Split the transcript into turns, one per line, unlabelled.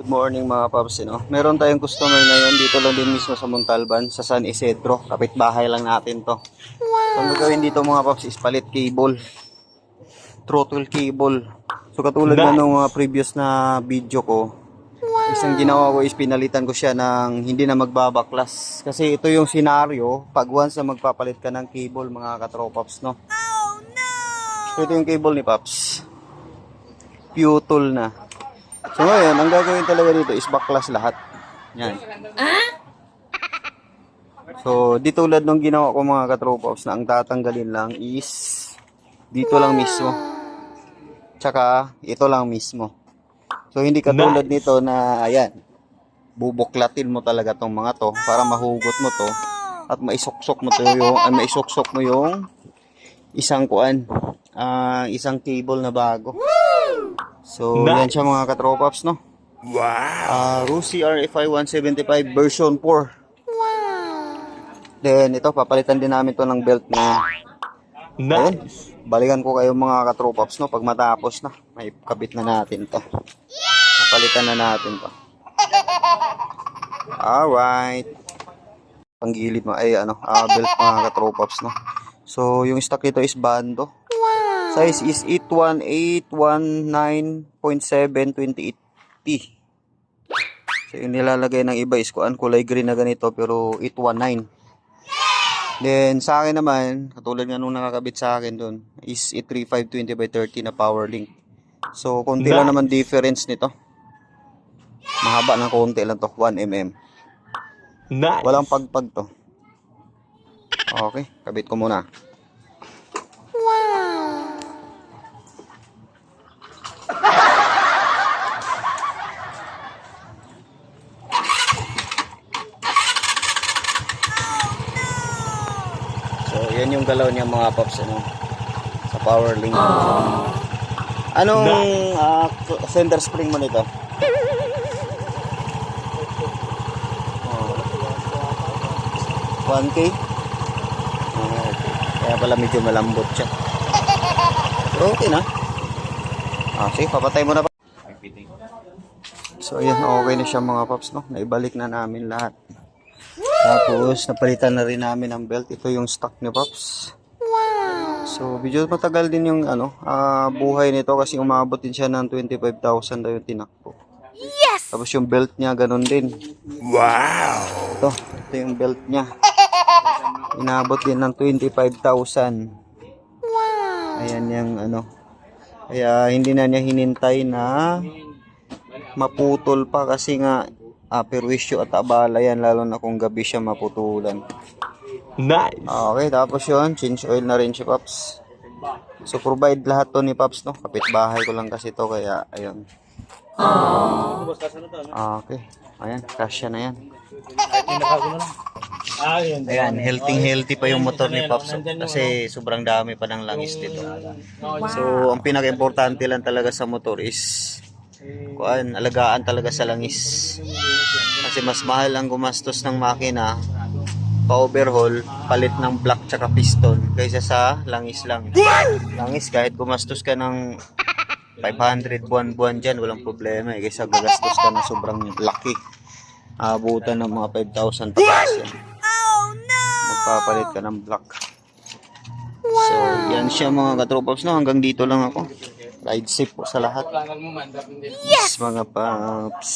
Morning mga paps, meron tayong customer ngayon dito lang din mismo sa Montalban, sa San Isidro. Kapitbahay lang natin to. So, ang gagawin dito mga paps is palit cable, throttle cable. So katulad na nung previous na video ko, isang ginawa ko is pinalitan ko siya ng hindi na magbabaklas. Kasi ito yung senaryo pag once na magpapalit ka ng cable mga katropaps, no? So ito yung cable ni Paps, Putol na. So ngayon, ang gagawin talaga dito is baklas lahat. Yan. So, di tulad nung ginawa ko mga katropaps na ang tatanggalin lang is dito lang mismo. Tsaka, ito lang mismo. So, hindi katulad nito na, ayan, bubuklatin mo talaga tong mga to para mahugot mo to at maisuksok mo to yung, maisuksok mo yung isang isang cable na bago. So, yan siya mga katropaps, no? Wow! Rusi RFI 175 version 4. Then, ito, papalitan din namin to ng belt na yun. Balikan ko kayo mga katropaps, no? Pag matapos na, may kabit na natin to. Napalitan na natin to. Alright. Panggilid mo, belt mga katropaps, no? So, yung stock nito is bando. Size is 81819.728T. So, yung nilalagay ng iba is kulay green na ganito pero 819. Then, sa akin naman, katulad nga nung nakakabit sa akin doon, is 83520x30 na power link. So, konti lang naman difference nito. Mahaba ng konti lang to, 1mm. Walang pagpag to. Okay, kabit ko muna. So, yan yung galaw niya mga paps, sa power link. Anong center spring mo nito? 1K? Okay. Kaya pala medyo malambot siya. Pero okay na. Sige, papatay mo na pa. So, ayan, okay na siya mga paps, no? Naibalik na namin lahat. Tapos, napalitan na rin namin ang belt. Ito yung stock ni Pops. So, medyo matagal din yung buhay nito kasi umabot din siya ng 25,000 daw yung tinakbo. Yes! Tapos yung belt niya, ganun din. Wow! Ito yung belt niya. Inabot din ng 25,000. Wow! Ayan yung Kaya, hindi na niya hinintay na maputol pa kasi nga perwisyo at abala yan, lalo na kung gabi siya maputulan. Nice! Okay, tapos yun, change oil na rin si Pops. So, provide lahat to ni Pops, no? Kapitbahay ko lang kasi to, kaya, ayun. Okay, ayan, kasya na yan. Ayan, healthy pa yung motor ni Pops, kasi sobrang dami pa ng langis dito. So, ang pinaka-importante lang talaga sa motor is alagaan talaga sa langis. Kasi mas mahal ang gumastos ng makina pa-overhaul, palit ng block tsaka piston kaysa sa langis lang. Langis kahit gumastos ka ng 500 buwan-buwan dyan, walang problema kaysa gagastos ka na sobrang laki. Abutan ng mga 5,000 pataas yan. Magpapalit ka ng block. So, yan siya mga katropaps, no? Hanggang dito lang ako. Ride safe po sa lahat. Yes, mga paps.